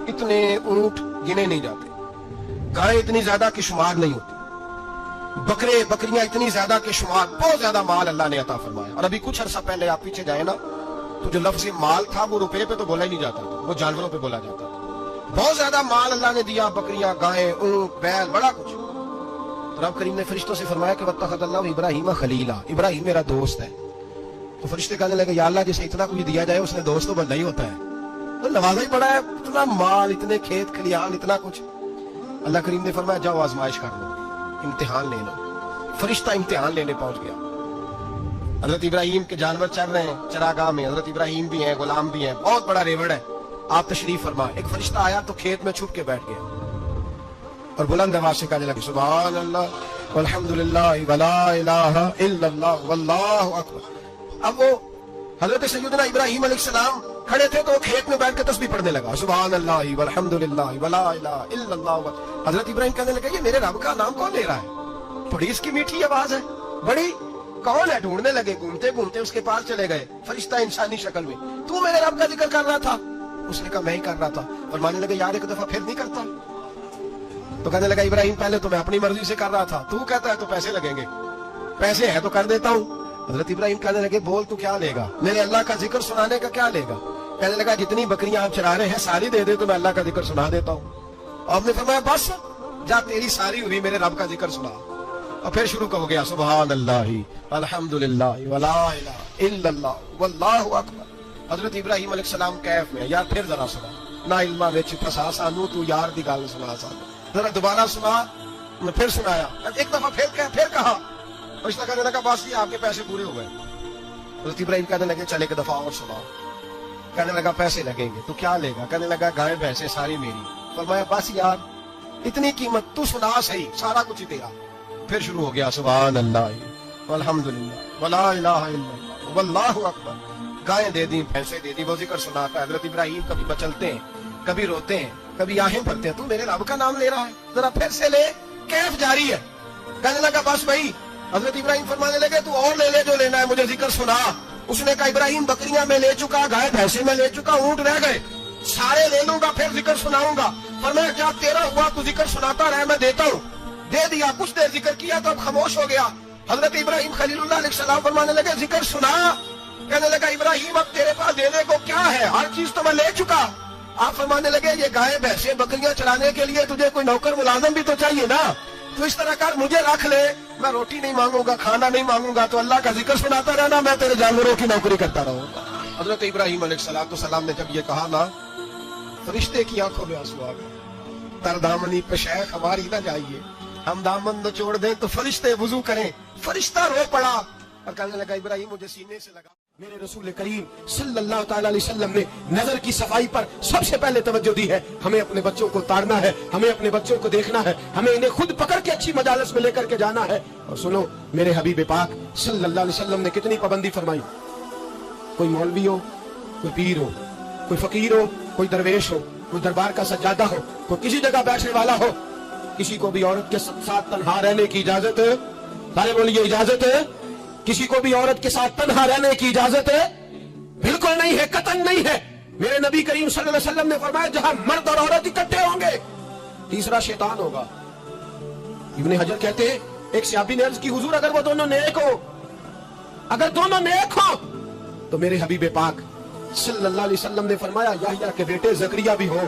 اتنے اونٹ गिने नहीं जाते, गायें इतनी ज्यादा कि शुमार नहीं होती, बकरे बकरियां इतनी ज्यादा कि शुमार, बहुत ज्यादा माल अल्लाह ने अता फरमाया. और अभी कुछ अरसा पहले आप पीछे जाए ना तो जो लफ्ज़ माल था वो रुपए पे तो बोला ही नहीं जाता था, वो जानवरों पे बोला जाता था. बहुत ज्यादा माल अल्लाह ने दिया, बकरियां, गायें, ऊंट, बैल, बड़ा कुछ. तो रब करीम ने फरिश्तों से फरमाया कि वत्तखज़ल्लाहु इब्राहीम खलीला, इब्राहीम मेरा दोस्त है. तो फरिश्ते कहने लगे या अल्लाह जिसे इतना कुछ दिया जाए उसने दोस्त तो बनना ही होता है, तो नवाजा ही पड़ा है, इतना माल, इतने खेत खलिहान, इतना कुछ. अल्लाह करीम ने फरमाया जाओ आजमाइश कर लो, इम्तिहान ले लो. फरिश्ता इम्तिहान लेने पहुंच गया. हजरत इब्राहीम के जानवर चल रहे हैं चरागाह में, हजरत इब्राहीम भी हैं, गुलाम भी हैं, बहुत बड़ा रेवड़ है. आप तशरीफ फरमा. एक फरिश्ता आया तो खेत में छुप के बैठ गया और बुलंद आवाज से कहने लगे सुभान अल्लाह वल्हम्दुलिल्लाह वला इलाहा इल्लल्लाह वल्लाहु अकबर. अब वो हजरत सैयदना इब्राहीम अलैहिस्सलाम खड़े थे तो वो खेत में बैठ के तस्बीह पढ़ने लगा, सुभान अल्लाह वल्हम्दुलिल्लाह वला इलाहा इल्लल्लाह. हजरत इब्राहीम कहने लगे ये मेरे रब का नाम कौन ले रहा है, बड़ी इसकी मीठी आवाज है, बड़ी, कौन है. ढूंढने लगे, घूमते घूमते उसके पास चले गए. फरिश्ता इंसानी शक्ल में, तू मेरे रब का जिक्र कर रहा था. उसने कहा मैं ही कर रहा था. और मानने लगे यार एक दफा फिर नहीं करता. तो कहने लगा इब्राहीम पहले तो मैं अपनी मर्जी से कर रहा था, तू कहता है तो पैसे लगेंगे, पैसे है तो कर देता हूँ. हजरत इब्राहीम कहने लगे बोल तू क्या लेगा, मेरे अल्लाह का जिक्र सुनाने का क्या लेगा. कहने लगा जितनी बकरियां आप चरा रहे हैं सारी दे दे तो मैं अल्लाह का जिक्र सुना देता हूँ. आपने फरमाया बस जा तेरी सारी हुई, मेरे रब का जिक्र सुना. और फिर शुरू हो गया सुभान अल्लाह अल्हम्दुलिल्लाह वला इलाहा इल्लल्लाह वल्लाहु अकबर. हजरत इब्राहीम अलैहिस्सलाम कैफ में यार फिर जरा सुना, ना इल्मा विच फसा सानू तू यार दी गल सुना सानू. जरा दोबारा सुना. मैं फिर सुनाया, एक दफा फिर कहा. फरिश्ता कहने लगा बस ये आपके पैसे पूरे हो गए. हजरत इब्राहीम कहने लगे चल एक दफा और सुना. कहने लगा पैसे लगेंगे. तो क्या लेगा. कहने लगा गाय भैंसे सारी मेरी. फरमाया बस यार इतनी कीमत, तू सुना सही, सारा कुछ ही तेरा. फिर शुरू हो गया सुभान अल्लाह वल्हम्दुलिल्लाह वला इलाहा इल्लल्लाह वल्लाहु अकबर. गायें दे दी, भैंसे दे दी, वो जिक्र सुनाता है. हजरत इब्राहीम कभी मचलते हैं, कभी रोते हैं, कभी आहें भरते हैं. तू मेरे रब का नाम ले रहा है, जरा फिर से ले. कैफ जारी है. कहने लगा बस भाई. हजरत इब्राहीम फरमाने लगे तू और ले ले जो लेना है, मुझे जिक्र सुना. उसने कहा इब्राहीम बकरियां मैं ले चुका, गाय भैंसे मैं ले चुका, ऊंट रह गए, सारे ले लूंगा फिर जिक्र सुनाऊंगा. फरमाया क्या तेरा हुआ, तू जिक्र सुनाता रहे, मैं देता हूँ. दे दिया. कुछ देर जिक्र किया तो अब खामोश हो गया. हजरत इब्राहीम खलीलुल्लाह अलैहिस्सलाम फरमाने लगे जिक्र सुना. कहने लगा इब्राहीम अब तेरे पास देने को क्या है, हर चीज तो मैं ले चुका. आप फरमाने लगे ये गाय भैंसे बकरियां चलाने के लिए तुझे कोई नौकर मुलाजम भी तो चाहिए ना. तो इस तरह कर मुझे रख ले, मैं रोटी नहीं मांगूंगा, खाना नहीं मांगूंगा, तो अल्लाह का जिक्र सुनाता रहना, मैं तेरे जानवरों की नौकरी करता रहूंगा. हजरत इब्राहीम अलैहिस्सलाम ने जब ये कहा ना, फरिश्ते की आंखों में आंसू आ गए. तरदामनी पे शैख हमारी ना जाइए, हम दामन छोड़ दें तो फरिश्ते वुजू करें. फरिश्ता रो पड़ा और कहने लगा इब्राहीम मुझे सीने से लगा. मेरे रसूल करीम सल्लल्लाहु तआला अलैहि वसल्लम ने नजर की सफाई पर सबसे पहले तवज्जो दी है. हमें अपने बच्चों को ताड़ना है, हमें अपने बच्चों को देखना है, हमें इन्हें खुद पकड़ के अच्छी मजालिस में लेकर के जाना है. और सुनो मेरे हबीब पाक सल्लल्लाहु अलैहि वसल्लम ने कितनी पाबंदी फरमाई. कोई मौलवी हो, कोई पीर हो, कोई फकीर हो, कोई दरवेश हो, कोई दरबार का सज्जादा हो, कोई किसी जगह बैठने वाला हो, किसी को भी औरत के साथ तन्हा रहने की इजाजत है. सारे बोलिए इजाजत है. किसी को भी औरत के साथ तन्हा रहने की इजाजत है? बिल्कुल नहीं है, कतन नहीं है. मेरे नबी करीम सल्लल्लाहु अलैहि वसल्लम ने फरमाया जहां मर्द और औरत इकट्ठे होंगे तीसरा शैतान होगा. इब्ने हजर कहते हैं एक सहाबी ने अर्ज की हुजूर अगर वो दोनों नेक हो, अगर दोनों नेक हो तो मेरे हबीब पाक सल्लल्लाहु अलैहि वसल्लम ने फरमाया याह्या के बेटे जकरिया भी हो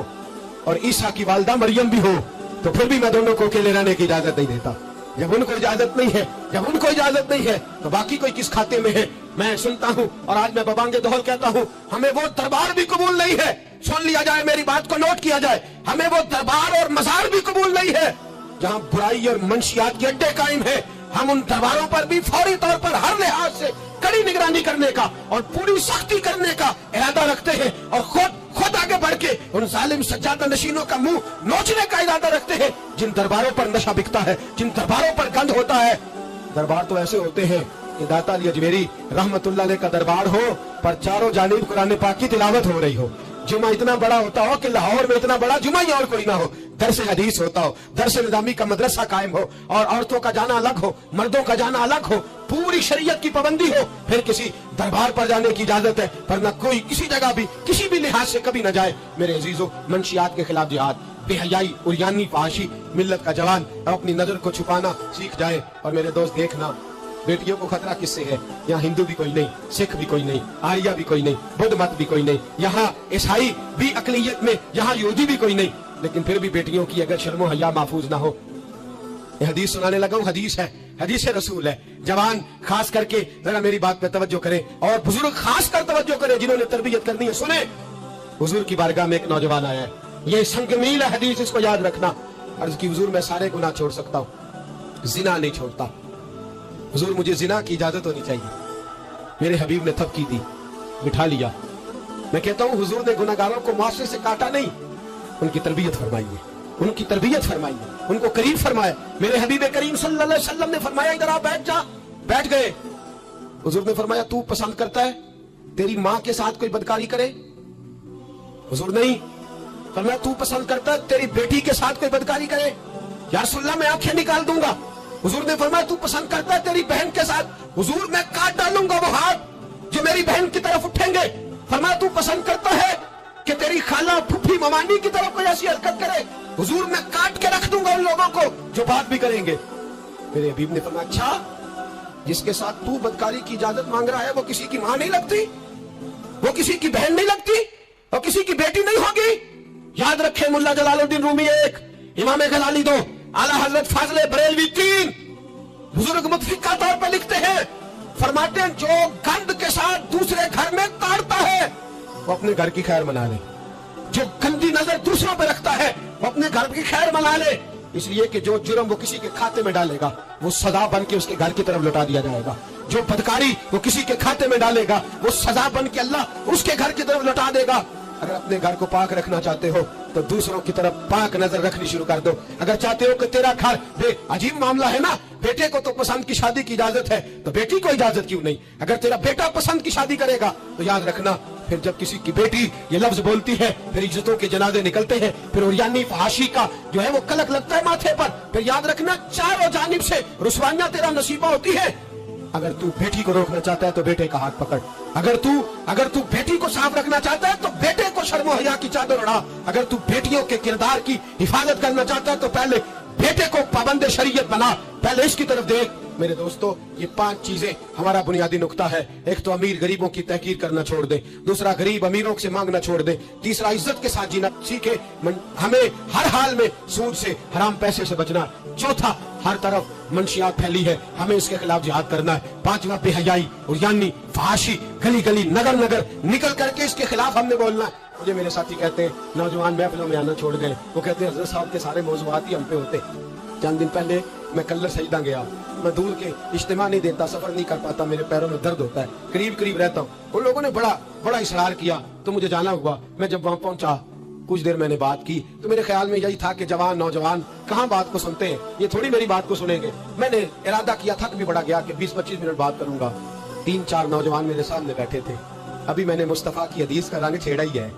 और ईसा की वालिदा मरियम भी हो तो फिर भी मैं दोनों को अकेले रहने की इजाजत नहीं देता. जब उनको इजाजत नहीं है, जब उनको इजाजत नहीं है तो बाकी कोई किस खाते में है. मैं सुनता हूँ और आज मैं बबांगे दोहल कहता हूँ हमें वो दरबार भी कबूल नहीं है. सुन लिया जाए, मेरी बात को नोट किया जाए, हमें वो दरबार और मजार भी कबूल नहीं है जहाँ बुराई और मंशियात के अड्डे कायम है. हम उन दरबारों पर भी फौरी तौर पर हर लिहाज से कड़ी निगरानी करने का और पूरी सख्ती करने का इरादा रखते हैं और खुद आगे बढ़ के उन जालिम सज्जादा नशीनों का मुंह नोचने का इरादा रखते हैं जिन दरबारों पर नशा बिकता है, जिन दरबारों पर गंद होता है. दरबार तो ऐसे होते हैं कि दाता अली अजमेरी रहमतुल्लाह अलैह का दरबार हो पर चारों जानिब कुरान पाक की तिलावत हो रही हो. जुमा इतना बड़ा होता हो कि लाहौर में इतना बड़ा जुमा ही और कोई ना हो. दरस हदीस होता हो, दरस निजामी का मदरसा कायम हो और औरतों का जाना अलग हो, मर्दों का जाना अलग हो, पूरी शरीयत की पाबंदी हो, फिर किसी दरबार पर जाने की इजाजत है, वरना कोई किसी जगह भी किसी भी लिहाज से कभी न जाए। मेरे अजीजों, मंशियात के खिलाफ जिहाद, बेहयाई, उरियानी, फहाशी, मिल्लत का जवान अब अपनी नजर को छुपाना सीख जाए। और मेरे दोस्त देखना, बेटियों को खतरा किससे है? यहाँ हिंदू भी कोई नहीं, सिख भी कोई नहीं, आर्या भी कोई नहीं, बुद्ध मत भी कोई नहीं, यहाँ ईसाई भी अकलियत में, यहाँ यहूदी भी कोई नहीं, लेकिन फिर भी बेटियों की अगर शर्मो हया महफूज ना हो। हदीस सुनाने लगा हूं, हदीस है, हदीस रसूल है। जवान खास करके जरा मेरी बात पे तवज्जो करें, और बुजुर्ग खास कर तवज्जो करें जिन्होंने तरबियत करनी है। सुने, हुजूर की बारगाह में एक नौजवान आया है, ये संगमील है हदीस, इसको याद रखना। अर्ज की, हुजूर मैं सारे गुनाह छोड़ सकता हूँ, जिना नहीं छोड़ता। हुजूर मुझे जिना की इजाजत होनी चाहिए। मेरे हबीब ने थपकी दी, बिठा लिया। मैं कहता हूँ हुजूर ने गुनाहगारों को मुआशरे से काटा नहीं, उनकी तरबियत फरमाई है, उनकी तरबियत फरमाई है, उनको करीब फरमाया। मेरे हबीब करीम सल्लल्लाहु अलैहि वसल्लम ने फरमाया इधर आ, बैठ जा। बैठ गए। हुजूर ने फरमाया तू पसंद करता है तेरी माँ के साथ कोई बदकारी करे? हुजूर नहीं। फरमाया तू पसंद करता है तेरी बेटी के साथ कोई बदकारी करे? या रसूलल्लाह मैं आंखें निकाल दूंगा। हुजूर ने फरमाया तू पसंद करता है तेरी बहन के साथ? हुजूर मैं काट डालूंगा वो हाथ जो मेरी बहन की तरफ उठेंगे। फरमाया तू पसंद करता है कि तेरी खाला, फूफी, ममानी की तरफ कोई ऐसी हरकत करे? हुजूर मैं काट के रख दूंगा उन लोगों को जो बात भी करेंगे। मेरे हबीब ने फरमाया अच्छा, जिसके साथ तू बदकारी की इजाजत मांग रहा है वो किसी की मां नहीं लगती, वो किसी की बहन नहीं लगती, और किसी की बेटी नहीं होगी? याद रखें, मुल्ला जलालुद्दीन रूमी 1, इमाम गजाली 2, आला हजरत फाजले बरेलवी 3, बुजुर्ग मुतफिका तौर पर लिखते हैं, फरमाते हैं जो गंद के साथ दूसरे घर में ताड़ता है वो अपने घर की खैर मना ले, जो गंदी नजर दूसरों पर रखता है वो अपने घर की खैर मना ले। इसलिए कि जो जुर्म वो किसी के खाते में डालेगा वो सजा बन के उसके घर की तरफ लौटा दिया जाएगा, जो बदकारी वो किसी के खाते में डालेगा वो सजा बन के अल्लाह उसके घर की तरफ लौटा देगा। अगर अपने घर को पाक रखना चाहते हो तो दूसरों की तरफ पाक नजर रखनी शुरू कर दो। अगर चाहते हो कि तेरा घर, अजीब मामला है ना, बेटे को तो पसंद की शादी की इजाजत है तो बेटी को इजाजत क्यों नहीं? अगर तेरा बेटा पसंद की शादी करेगा तो याद रखना, फिर जब किसी की बेटी ये लफ्ज बोलती है फिर इज्जतों के जनाजे निकलते हैं, फिर उरियानी फहाशी का जो है वो कलक लगता है माथे पर। फिर याद रखना चारों जानिब से रुसवाइयां तेरा नसीबा होती है। अगर तू बेटी को रोकना चाहता है तो बेटे का हाथ पकड़, अगर तू बेटी को साफ रखना चाहता है तो बेटे को शर्मो हया की चादर उड़ा, अगर तू बेटियों के किरदार की हिफाजत करना चाहता है तो पहले बेटे को पाबंद शरीयत बना, पहले इसकी तरफ देख। मेरे दोस्तों, ये 5 चीजें हमारा बुनियादी नुक्ता है। एक तो अमीर गरीबों की तहकीर करना छोड़ दे, दूसरा गरीब अमीरों से मांगना छोड़ दे, तीसरा इज्जत के साथ जीना सीखे, हमें हर हाल में सूद से, हराम पैसे से बचना, चौथा हर तरफ मंशियात फैली है, हमें इसके खिलाफ जिहाद करना है, पांचवा बेहयाई, उरियानी, फहाशी, गली गली नगर नगर निकल करके इसके खिलाफ हमने बोलना है। मुझे मेरे साथी कहते हैं नौजवान महफिलों में आना छोड़ गए, वो कहते हैं हज़रत साहब के सारे मौज़ूआत ही हम पे होते। चंद दिन पहले मैं कल्लर सजदा गया, मैं दूर के इज्तिमा नहीं देता, सफर नहीं कर पाता, मेरे पैरों में दर्द होता है, करीब करीब रहता हूँ। उन लोगों ने बड़ा इसरार किया तो मुझे जाना हुआ। मैं जब वहां पहुंचा कुछ देर मैंने बात की तो मेरे ख्याल में यही था कि जवान नौजवान कहाँ बात को सुनते हैं, ये थोड़ी मेरी बात को सुनेंगे। मैंने इरादा किया, थक भी बड़ा गया कि 20-25 मिनट बात करूंगा। 3-4 नौजवान मेरे सामने बैठे थे। अभी मैंने मुस्तफा की हदीस का रंग छेड़ा ही है।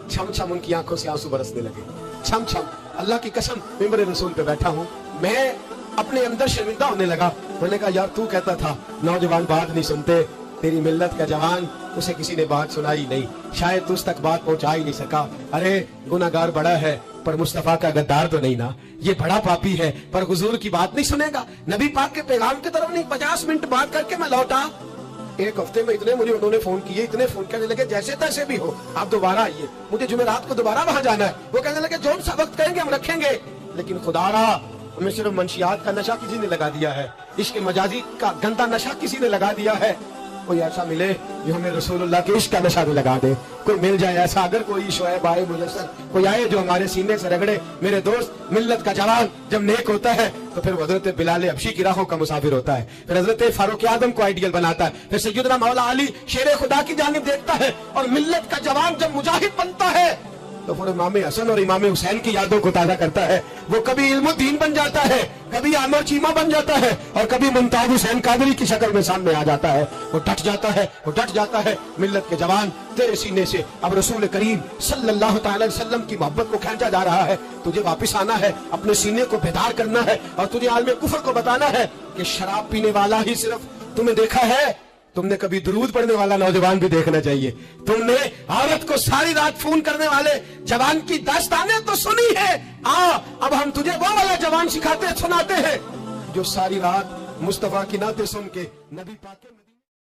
छम छम उनकी आंखों से आंसू बरसने लगे, छम छम। अल्लाह की कसम, मिंबर रसूल पे बैठा हूँ, मैं अपने अंदर शर्मिंदा होने लगा। मैंने कहा यार तू कहता था नौजवान बात नहीं सुनते, तेरी मिल्लत का जवान, उसे किसी ने बात सुनाई नहीं, शायद तुझ तक बात पहुंचा ही नहीं सका। अरे गुनाहगार बड़ा है पर मुस्तफा का गद्दार तो नहीं ना, ये बड़ा पापी है पर हुजूर की बात नहीं सुनेगा, नबी पाक के पैगाम की तरफ नहीं। 50 मिनट बात करके मैं लौटा। एक हफ्ते में इतने मुझे उन्होंने फोन किए, इतने फोन करने लगे जैसे तैसे भी हो आप दोबारा आइए, मुझे जुमेरात को दोबारा वहां जाना है। वो कहने लगे जो सा वक्त कहेंगे हम रखेंगे, लेकिन खुदारा हमें सिर्फ मंशियात का नशा किसी ने लगा दिया है, इश्क मजाजी का गंदा नशा किसी ने लगा दिया है। कोई ऐसा मिले जो हमें रसूलुल्लाह के इश्क का नशा भी लगा दे, कोई मिल जाए ऐसा। अगर कोई शोएब आए, मुजस्सर कोई आए जो हमारे सीने से रगड़े। मेरे दोस्त, मिल्लत का जवान जब नेक होता है तो फिर हजरत बिलाल हबशी की राहों का मुसाफिर होता है, फिर हजरत फारूक आदम को आइडियल बनाता है, फिर सैयदना मौला अली शेर खुदा की जानिब देखता है। और मिल्लत का जवान जब मुजाहिद बनता है तो फिर इमाम हसन और इमाम हुसैन की यादों को ताज़ा करता है। वो कभी इल्मुद्दीन बन जाता है, कभी आमर चीमा बन जाता है, और कभी मुमताज हुसैन कादरी की शक्ल में सामने आ जाता है। वो डट जाता है, वो डट जाता है। मिल्लत के जवान, तेरे सीने से अब रसूल करीम सल्लल्लाहु अलैहि वसल्लम की मोहब्बत को खींचा जा रहा है। तुझे वापिस आना है, अपने सीने को बेदार करना है, और तुझे आलम कुफर को बताना है कि शराब पीने वाला ही सिर्फ تمہیں دیکھا ہے, تم نے کبھی درود پڑھنے والا نوجوان بھی دیکھنا چاہیے. تم نے عورت کو ساری رات فون کرنے والے جوان کی داستانیں تو سنی ہے. اب ہم تجھے وہ والا جوان سناتے ہیں جو ساری رات مصطفیٰ کی نعتیں سن کے نبی پاک